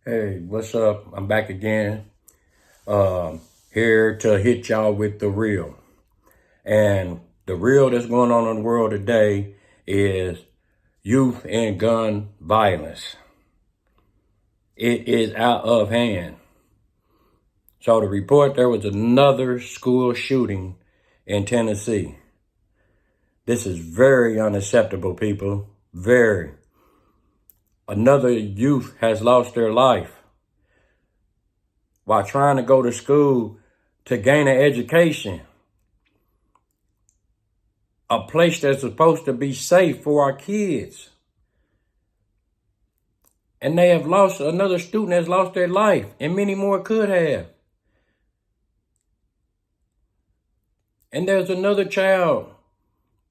Hey, what's up? I'm back again. Here to hit y'all with the real. And the real that's going on in the world today is youth and gun violence. It is out of hand. So the report, there was another school shooting in Tennessee. This is very unacceptable, people. Very. Another youth has lost their life while trying to go to school to gain an education. A place that's supposed to be safe for our kids. And they have lost, another student has lost their life, and many more could have. And there's another child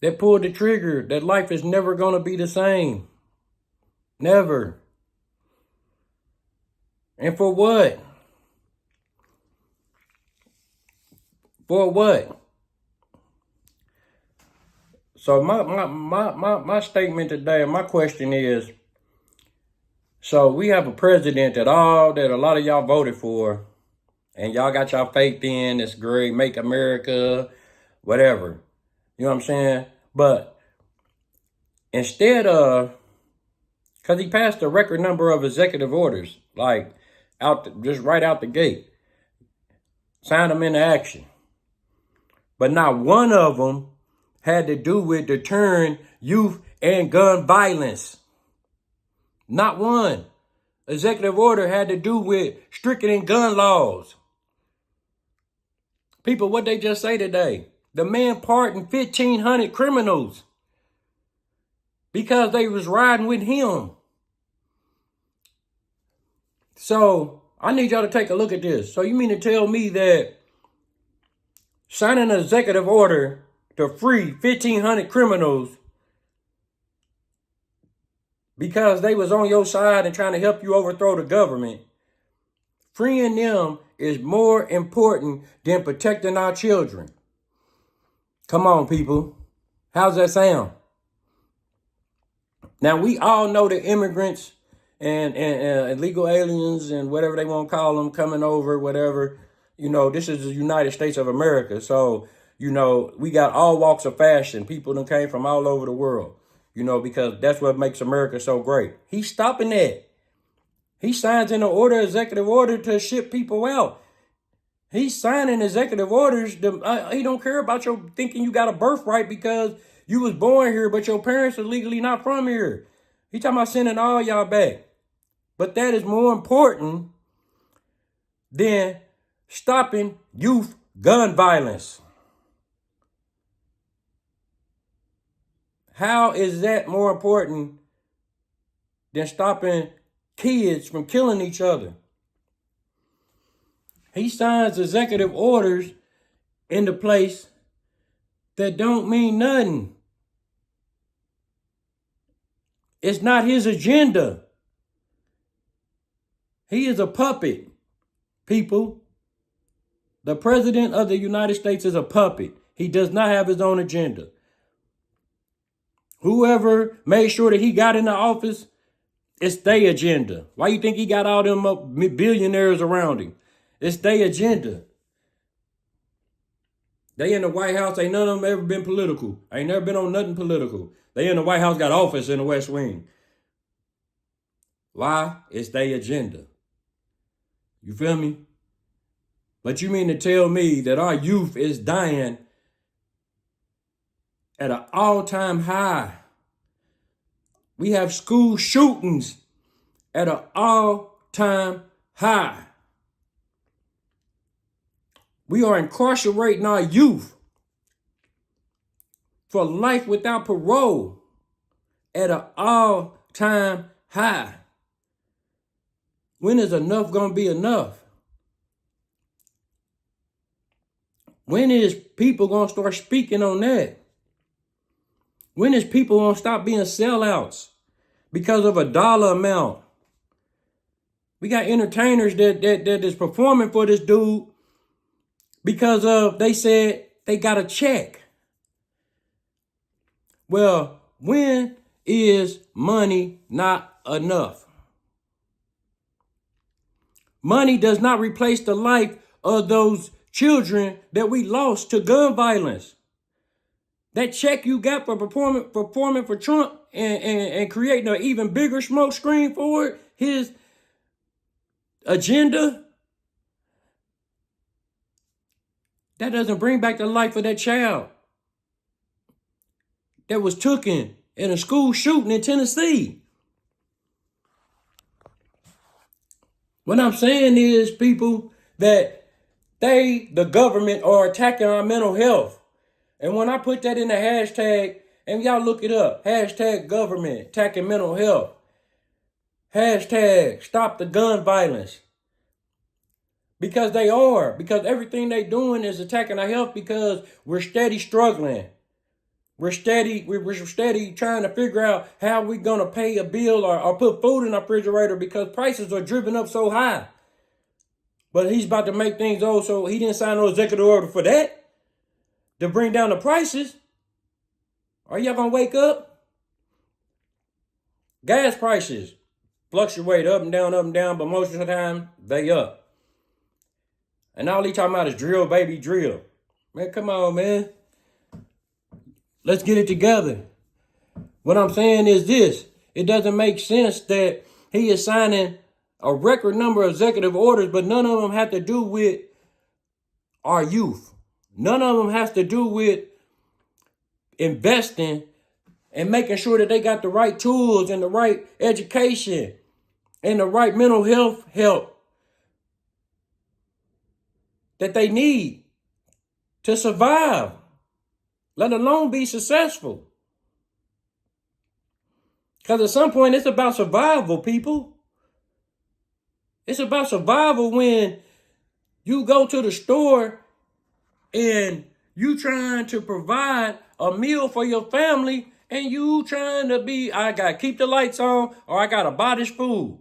that pulled the trigger, that life is never going to be the same. Never. And for what? For what? So my statement today, my question is, so we have a president that a lot of y'all voted for, and y'all got y'all faith in, it's great, make America, whatever. You know what I'm saying? But instead of, because he passed a record number of executive orders, like just right out the gate, signed them into action. But not one of them had to do with deterring youth and gun violence. Not one. Executive order had to do with strictening gun laws. People, what they just say today? The man pardoned 1,500 criminals because they was riding with him. So I need y'all to take a look at this. So you mean to tell me that signing an executive order to free 1,500 criminals because they was on your side and trying to help you overthrow the government, freeing them is more important than protecting our children? Come on, people. How's that sound? Now, we all know that immigrants and illegal aliens and whatever they want to call them coming over, whatever, this is the United States of America. So, we got all walks of fashion. People that came from all over the world, because that's what makes America so great. He's stopping that. He signs in an executive order to ship people out. He's signing executive orders. He don't care about your thinking you got a birthright because you was born here, but your parents are legally not from here. He talking about sending all y'all back. But that is more important than stopping youth gun violence. How is that more important than stopping kids from killing each other? He signs executive orders into place that don't mean nothing. It's not his agenda. He is a puppet, people. The president of the United States is a puppet. He does not have his own agenda. Whoever made sure that he got in the office, it's their agenda. Why you think he got all them billionaires around him? It's their agenda. They in the White House, ain't none of them ever been political. Ain't never been on nothing political. They in the White House got office in the West Wing. Why? It's their agenda. You feel me? But you mean to tell me that our youth is dying at an all-time high? We have school shootings at an all-time high. We are incarcerating our youth for life without parole at an all-time high. When is enough going to be enough? When is people going to start speaking on that? When is people going to stop being sellouts because of a dollar amount? We got entertainers that is performing for this dude because they said they got a check. Well, when is money not enough? Money does not replace the life of those children that we lost to gun violence. That check you got for performing for Trump and creating an even bigger smoke screen for it, his agenda, that doesn't bring back the life of that child that was taken in a school shooting in Tennessee. What I'm saying is, people, that the government, are attacking our mental health. And when I put that in the hashtag, and y'all look it up, hashtag government attacking mental health, hashtag stop the gun violence. Because they are. Because everything they doing is attacking our health, because we're steady struggling. We're steady trying to figure out how we're going to pay a bill or put food in our refrigerator because prices are driven up so high. But he's about to make things old, so he didn't sign no executive order for that, to bring down the prices. Are y'all going to wake up? Gas prices fluctuate up and down, but most of the time, they up. And all he talking about is drill, baby, drill. Man, come on, man. Let's get it together. What I'm saying is this. It doesn't make sense that he is signing a record number of executive orders, but none of them have to do with our youth. None of them has to do with investing and making sure that they got the right tools and the right education and the right mental health help that they need to survive, let alone be successful. Because at some point, it's about survival, people. It's about survival when you go to the store and you trying to provide a meal for your family, and you trying to be, I got to keep the lights on, or I got to buy this food.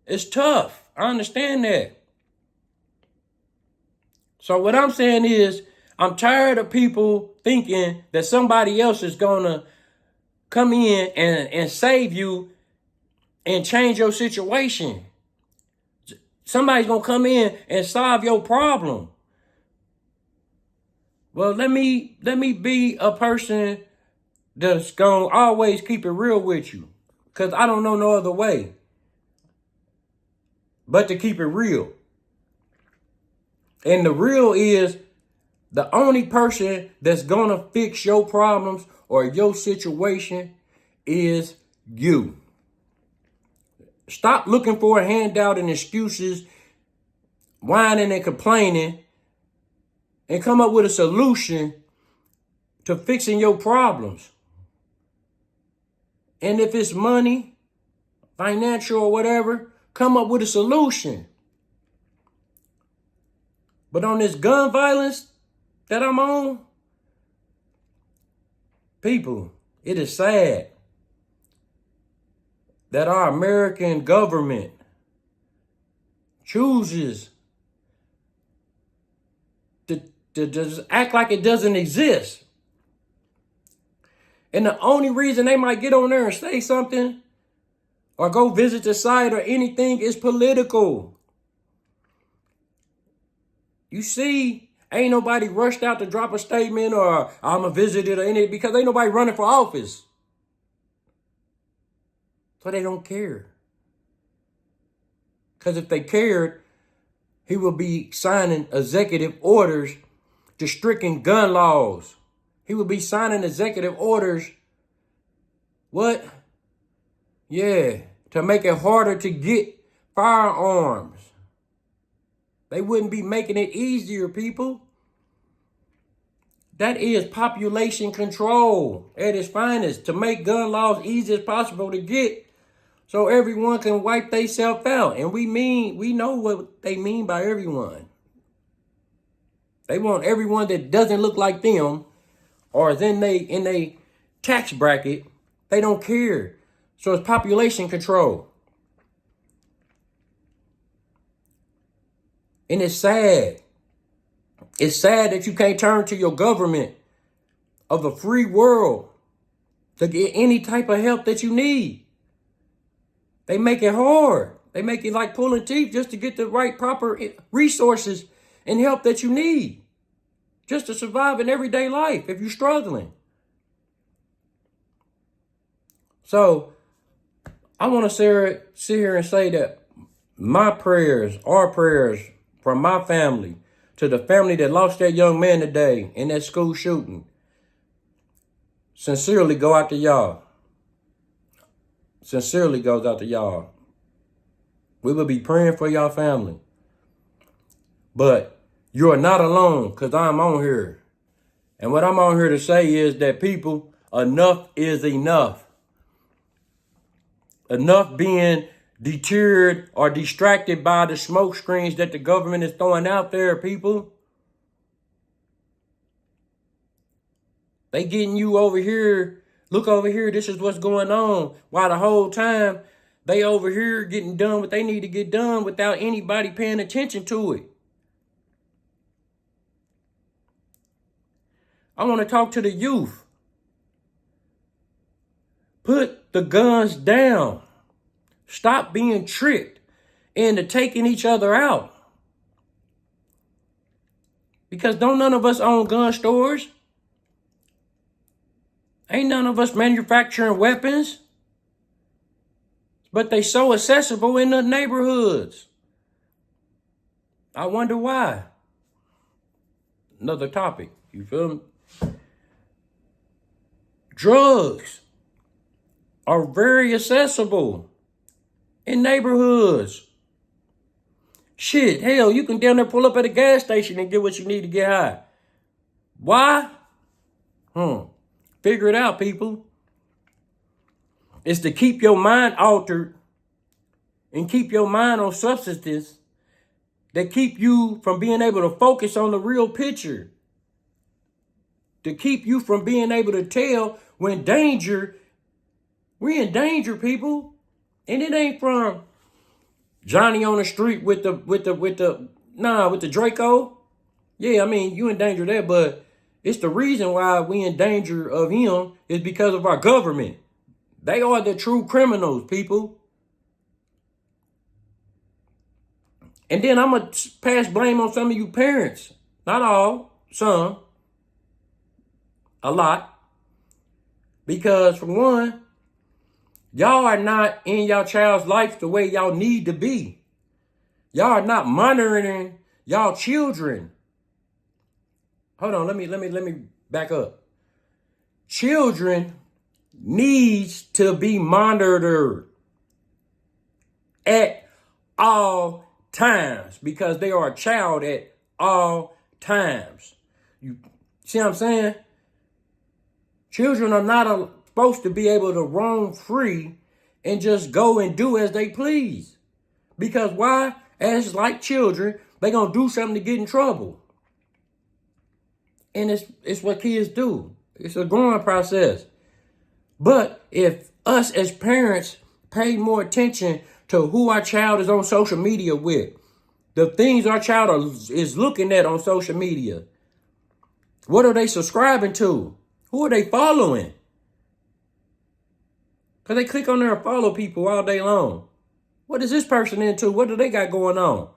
It's tough. I understand that. So what I'm saying is, I'm tired of people thinking that somebody else is going to come in and save you and change your situation. Somebody's going to come in and solve your problem. Well, let me be a person that's going to always keep it real with you, because I don't know no other way but to keep it real. And the real is, the only person that's going to fix your problems or your situation is you. Stop looking for a handout and excuses, whining and complaining, and come up with a solution to fixing your problems. And if it's money, financial or whatever, come up with a solution. But on this gun violence that I'm on, people, it is sad that our American government chooses to just act like it doesn't exist. And the only reason they might get on there and say something or go visit the site or anything is political. You see, ain't nobody rushed out to drop a statement or I'm a visitor or anything, because ain't nobody running for office. So they don't care. Because if they cared, he will be signing executive orders to stricken gun laws. He will be signing executive orders, what? Yeah, to make it harder to get firearms. They wouldn't be making it easier, people. That is population control at its finest, to make gun laws easy as possible to get, so everyone can wipe themselves out. And we know what they mean by everyone. They want everyone that doesn't look like them or is in they tax bracket. They don't care. So it's population control. And it's sad. It's sad that you can't turn to your government of a free world to get any type of help that you need. They make it hard. They make it like pulling teeth just to get the right proper resources and help that you need just to survive in everyday life if you're struggling. So I want to sit here and say that my prayers, our prayers from my family to the family that lost that young man today in that school shooting, sincerely go out to y'all. Sincerely goes out to y'all. We will be praying for y'all family. But you are not alone, because I'm on here. And what I'm on here to say is that people, enough is enough. Enough being deterred or distracted by the smoke screens that the government is throwing out there, people. They getting you over here. Look over here. This is what's going on. While the whole time they over here getting done what they need to get done without anybody paying attention to it. I want to talk to the youth. Put the guns down. Stop being tricked into taking each other out. Because don't none of us own gun stores. Ain't none of us manufacturing weapons. But they so accessible in the neighborhoods. I wonder why. Another topic. You feel me? Drugs are very accessible in neighborhoods. Shit, hell, you can down there pull up at a gas station and get what you need to get high. Why? Figure it out, people. It's to keep your mind altered and keep your mind on substances that keep you from being able to focus on the real picture. To keep you from being able to tell when we're in danger, people. And it ain't from Johnny on the street with the Draco. Yeah, I mean, you in danger there, but it's the reason why we in danger of him is because of our government. They are the true criminals, people. And then I'm going to pass blame on some of you parents. Not all, some. A lot. Because for one, y'all are not in your child's life the way y'all need to be. Y'all are not monitoring y'all children. Hold on, let me back up. Children needs to be monitored at all times because they are a child at all times. You see what I'm saying? Children are not supposed to be able to roam free and just go and do as they please. Because why? As like children, they going to do something to get in trouble. And it's what kids do. It's a growing process. But if us as parents pay more attention to who our child is on social media with, the things our child is looking at on social media, what are they subscribing to? Who are they following? Because they click on there and follow people all day long. What is this person into? What do they got going on?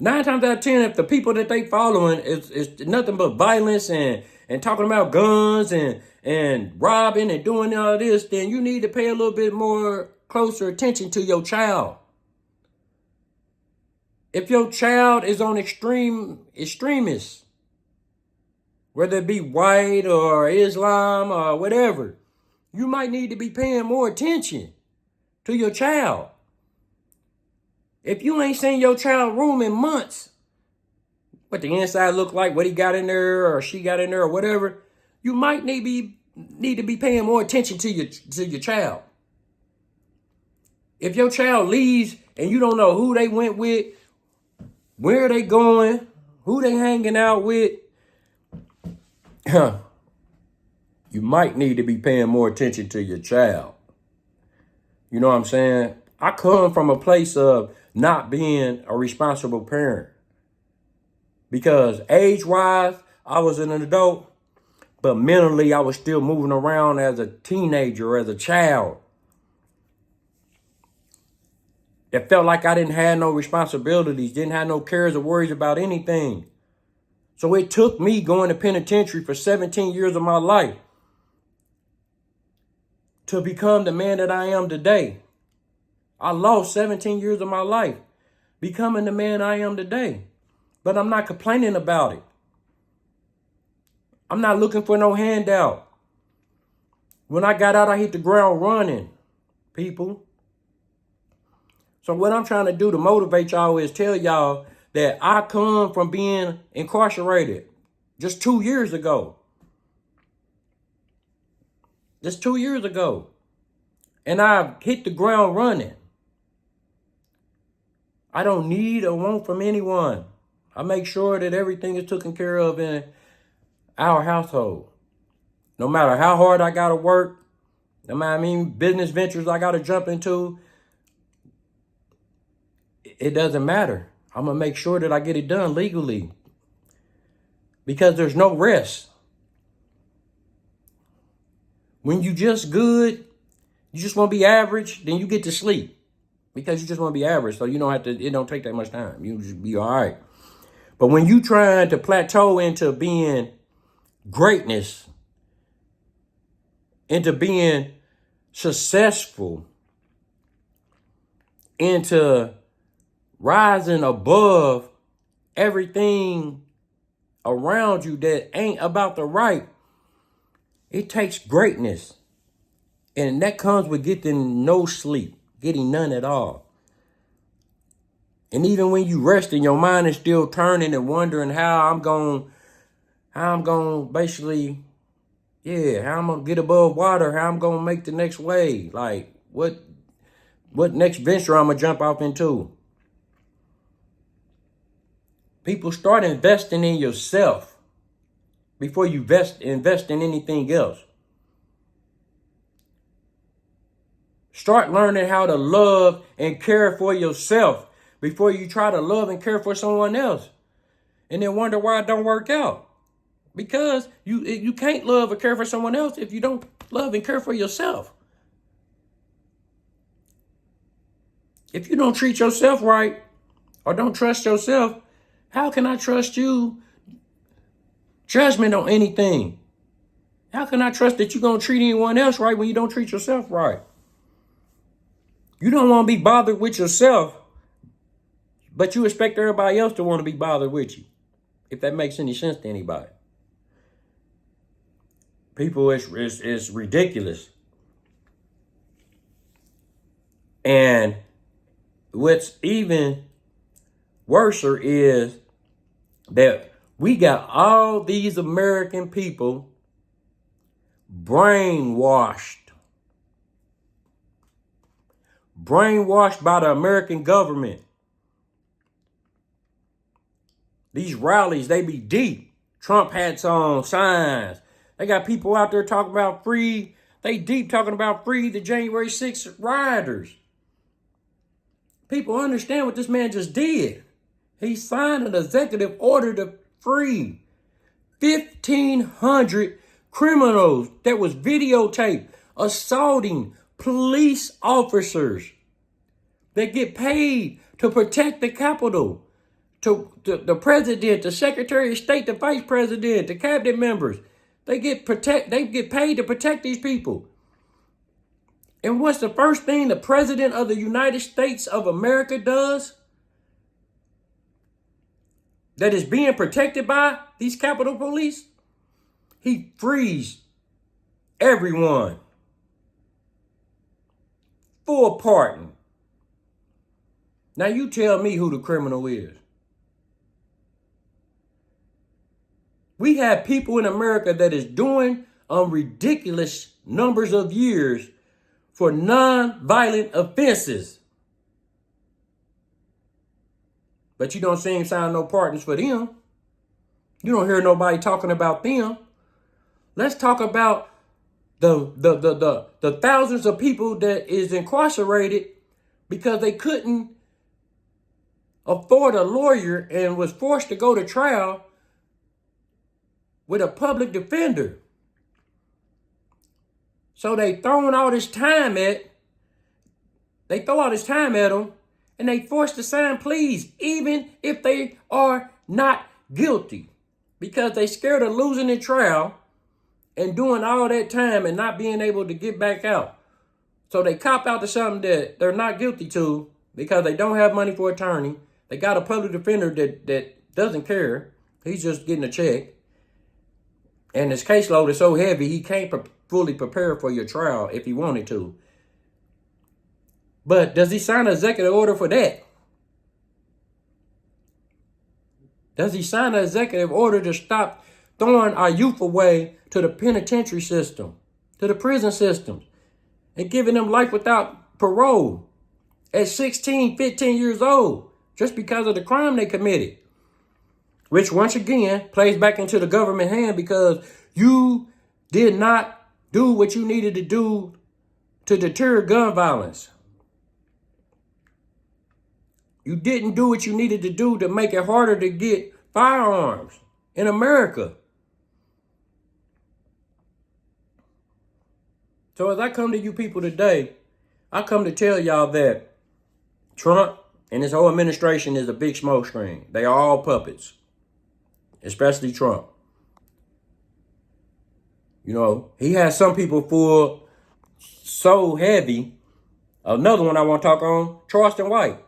9 times out of 10, if the people that they following is nothing but violence and talking about guns and robbing and doing all this, then you need to pay a little bit more closer attention to your child. If your child is on extremists, whether it be white or Islam or whatever, you might need to be paying more attention to your child. If you ain't seen your child room in months, what the inside look like, what he got in there or she got in there or whatever, you might need to be paying more attention to your child. If your child leaves and you don't know who they went with, where they going, who they hanging out with, you might need to be paying more attention to your child. You know what I'm saying? I come from a place of not being a responsible parent. Because age-wise, I was an adult, but mentally I was still moving around as a teenager or as a child. It felt like I didn't have no responsibilities, didn't have no cares or worries about anything. So it took me going to penitentiary for 17 years of my life to become the man that I am today. I lost 17 years of my life becoming the man I am today. But I'm not complaining about it. I'm not looking for no handout. When I got out, I hit the ground running, people. So what I'm trying to do to motivate y'all is tell y'all that I come from being incarcerated just 2 years ago. Just 2 years ago. And I've hit the ground running. I don't need or want from anyone. I make sure that everything is taken care of in our household. No matter how hard I got to work, no matter business ventures I got to jump into, it doesn't matter. I'm going to make sure that I get it done legally. Because there's no rest. When you just good, you just want to be average, then you get to sleep. Because you just want to be average, so you don't have to, it don't take that much time. You just be all right. But when you trying to plateau into being greatness, into being successful, into rising above everything around you that ain't about the right, it takes greatness. And that comes with getting no sleep, getting none at all. And even when you resting, your mind is still turning and wondering how I'm going basically, how I'm going to get above water, how I'm going to make the next wave. Like, what next venture I'm going to jump off into? People, start investing in yourself before you invest in anything else. Start learning how to love and care for yourself before you try to love and care for someone else. And then wonder why it don't work out. Because you can't love or care for someone else if you don't love and care for yourself. If you don't treat yourself right or don't trust yourself, how can I trust you? Judgment on anything. How can I trust that you're going to treat anyone else right when you don't treat yourself right? You don't want to be bothered with yourself, but you expect everybody else to want to be bothered with you. If that makes any sense to anybody. People, it's ridiculous. And what's even worse is that we got all these American people brainwashed by the American government. These rallies, they be deep. Trump hats on, signs. They got people out there talking about free. They deep talking about free the January 6th rioters. People understand what this man just did. He signed an executive order to free 1,500 criminals that was videotaped assaulting police officers that get paid to protect the Capitol. To the president, the secretary of state, the vice president, the cabinet members. They get paid to protect these people. And what's the first thing the president of the United States of America does that is being protected by these Capitol Police? He frees everyone. Full pardon. Now you tell me who the criminal is. We have people in America that is doing ridiculous numbers of years for non-violent offenses. But you don't see him sign no pardons for them. You don't hear nobody talking about them. Let's talk about the thousands of people that is incarcerated because they couldn't afford a lawyer and was forced to go to trial with a public defender. So they throw all this time at them, and they forced to sign pleas, even if they are not guilty, because they scared of losing the trial and doing all that time and not being able to get back out. So they cop out to something that they're not guilty to because they don't have money for attorney. They got a public defender that doesn't care. He's just getting a check. And his caseload is so heavy, he can't fully prepare for your trial if he wanted to. But does he sign an executive order for that? Does he sign an executive order to stop throwing our youth away to the penitentiary system, to the prison systems, and giving them life without parole at 16, 15 years old, just because of the crime they committed? Which, once again, plays back into the government hand because you did not do what you needed to do to deter gun violence. You didn't do what you needed to do to make it harder to get firearms in America. So as I come to you people today, I come to tell y'all that Trump and his whole administration is a big smoke screen. They are all puppets. Especially Trump. You know, he has some people full so heavy. Another one I want to talk on, Charleston White.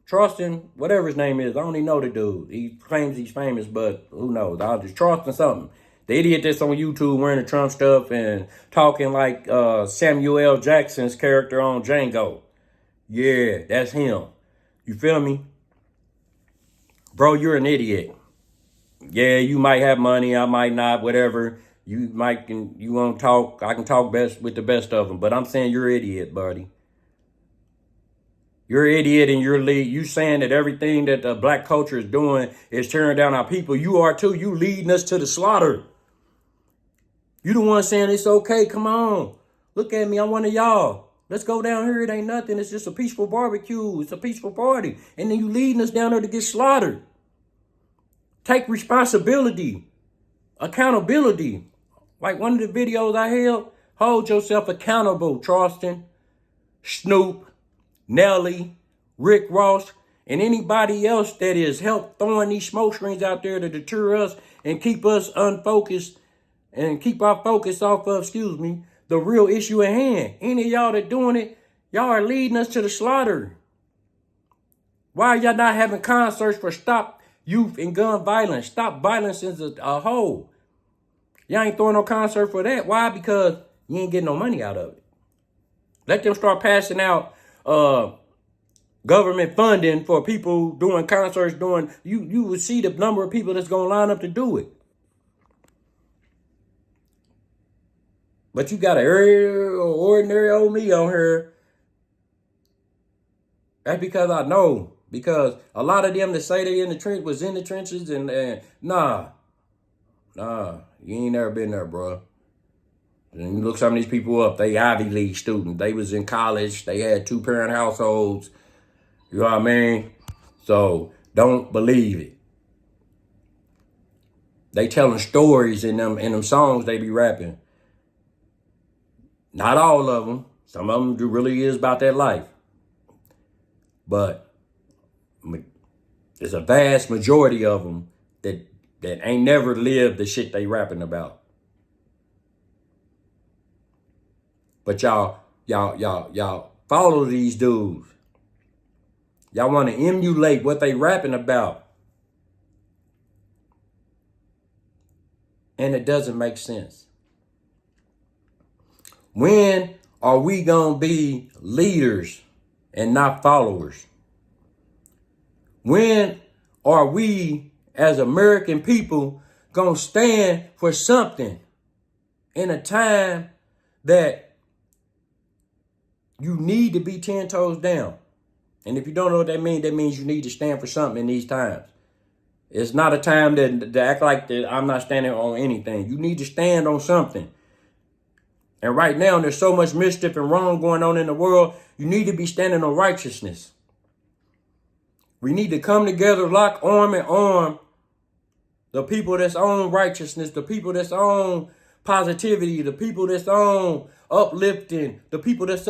Charleston, whatever his name is. I don't even know the dude. He claims he's famous, but who knows? I'll just Charleston something. The idiot that's on YouTube wearing the Trump stuff and talking like Samuel L. Jackson's character on Django. Yeah, that's him. You feel me? Bro, you're an idiot. Yeah, you might have money, I might not, whatever. You want to talk, I can talk best with the best of them. But I'm saying you're an idiot, buddy. You're an idiot and you saying that everything that the black culture is doing is tearing down our people. You are too. You leading us to the slaughter. You the one saying it's okay, come on. Look at me, I'm one of y'all. Let's go down here, it ain't nothing. It's just a peaceful barbecue. It's a peaceful party. And then you leading us down there to get slaughtered. Take responsibility, accountability. Like one of the videos I held, hold yourself accountable, Charleston, Snoop, Nelly, Rick Ross, and anybody else that is helped throwing these smoke screens out there to deter us and keep us unfocused and keep our focus off of, the real issue at hand. Any of y'all that doing it, y'all are leading us to the slaughter. Why are y'all not having concerts for stop youth and gun violence? Stop violence as a whole. Y'all ain't throwing no concert for that. Why? Because you ain't getting no money out of it. Let them start passing out government funding for people doing concerts, you would see the number of people that's gonna line up to do it. But you got an ordinary old me on here. That's because I know. Because a lot of them that say they in the trench was in the trenches and nah, you ain't never been there, bro. And you look some of these people up, they Ivy League students. They was in college. They had 2-parent households. You know what I mean? So don't believe it. They telling stories in them songs they be rapping. Not all of them. Some of them really is about that life. But there's a vast majority of them that ain't never lived the shit they rapping about. But y'all follow these dudes. Y'all want to emulate what they rapping about. And it doesn't make sense. When are we going to be leaders and not followers? When are we as American people going to stand for something in a time that you need to be 10 toes down? And if you don't know what that means you need to stand for something in these times. It's not a time to act like that I'm not standing on anything. You need to stand on something. And right now, there's so much mischief and wrong going on in the world. You need to be standing on righteousness. We need to come together, lock arm in arm. The people that's on righteousness, the people that's on positivity, the people that's on uplifting, the people that's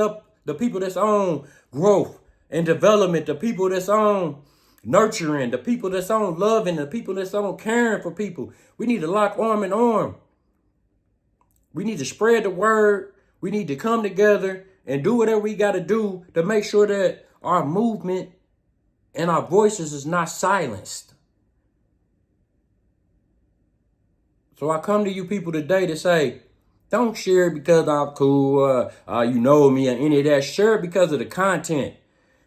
on growth, and development, the people that's on nurturing, the people that's on loving, the people that's on caring for people. We need to lock arm in arm. We need to spread the word. We need to come together and do whatever we got to do to make sure that our movement and our voices is not silenced. So I come to you people today to say, don't share it because I'm cool, you know me, or any of that. Share it because of the content.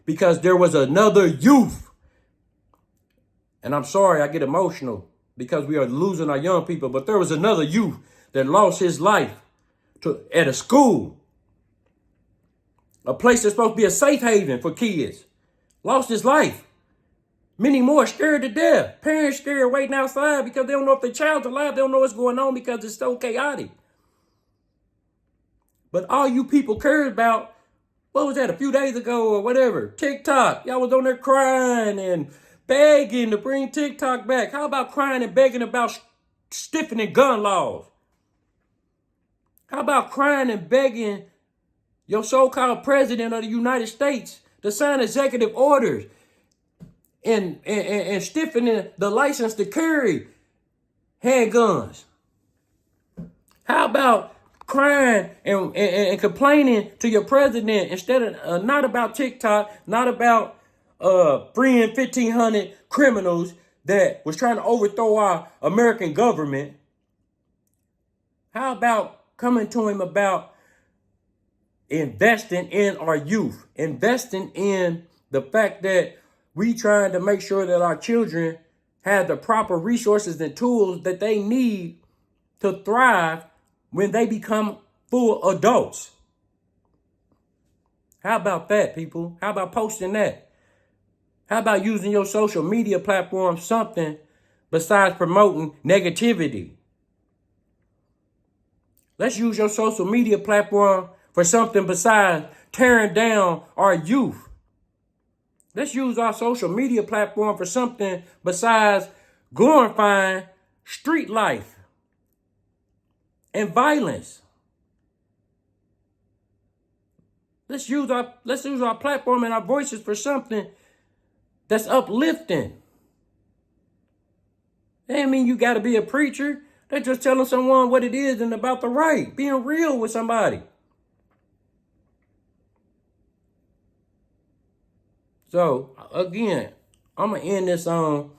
Because there was another youth. And I'm sorry, I get emotional because we are losing our young people. But there was another youth that lost his life at a school. A place that's supposed to be a safe haven for kids. Lost his life. Many more scared to death. Parents scared waiting outside because they don't know if their child's alive. They don't know what's going on because it's so chaotic. But all you people cared about, what was that, a few days ago or whatever? TikTok. Y'all was on there crying and begging to bring TikTok back. How about crying and begging about stiffening gun laws? How about crying and begging your so-called president of the United States to sign executive orders and stiffening the license to carry handguns? How about crying and complaining to your president instead of not about TikTok, not about freeing 1,500 criminals that was trying to overthrow our American government? How about coming to him about investing in our youth, investing in the fact that we trying to make sure that our children have the proper resources and tools that they need to thrive when they become full adults? How about that, people? How about posting that? How about using your social media platform something besides promoting negativity? Let's use your social media platform for something besides tearing down our youth. Let's use our social media platform for something besides glorifying street life and violence. Let's use our platform and our voices for something that's uplifting. That ain't mean you got to be a preacher. They're just telling someone what it is and about the right. Being real with somebody. So, again, I'm going to end this on,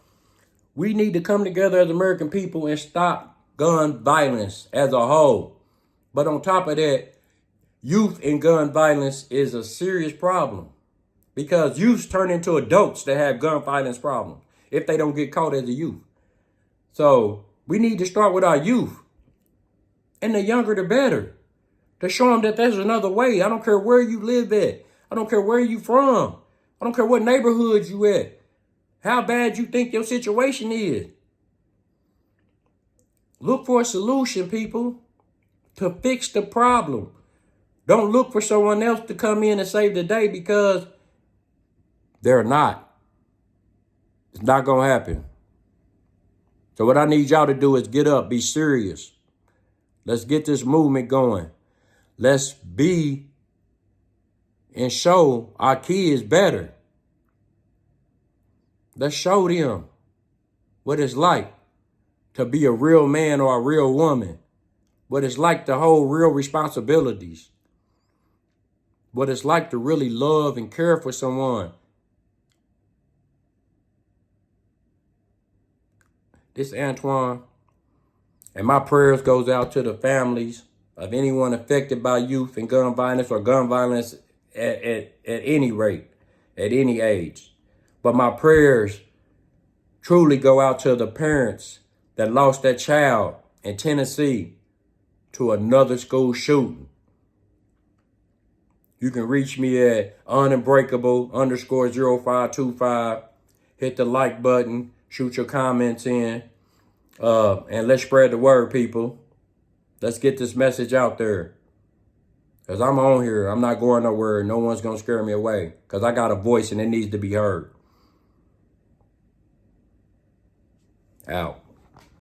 we need to come together as American people and stop gun violence as a whole. But on top of that, youth and gun violence is a serious problem. Because youths turn into adults that have gun violence problems if they don't get caught as a youth. So we need to start with our youth. And the younger, the better. To show them that there's another way. I don't care where you live at. I don't care where you from. I don't care what neighborhood you at. How bad you think your situation is. Look for a solution, people, to fix the problem. Don't look for someone else to come in and save the day because they're not. It's not going to happen. So what I need y'all to do is get up, be serious. Let's get this movement going. Let's be and show our kids better. Let's show them what it's like to be a real man or a real woman. What it's like to hold real responsibilities. What it's like to really love and care for someone. This is Antoine, and my prayers goes out to the families of anyone affected by youth and gun violence or gun violence at any rate, at any age. But my prayers truly go out to the parents that lost their child in Tennessee to another school shooting. You can reach me at ununbreakable_0525. Hit the like button. Shoot your comments in. And let's spread the word, people. Let's get this message out there. Because I'm on here. I'm not going nowhere. No one's going to scare me away. Because I got a voice and it needs to be heard. Out.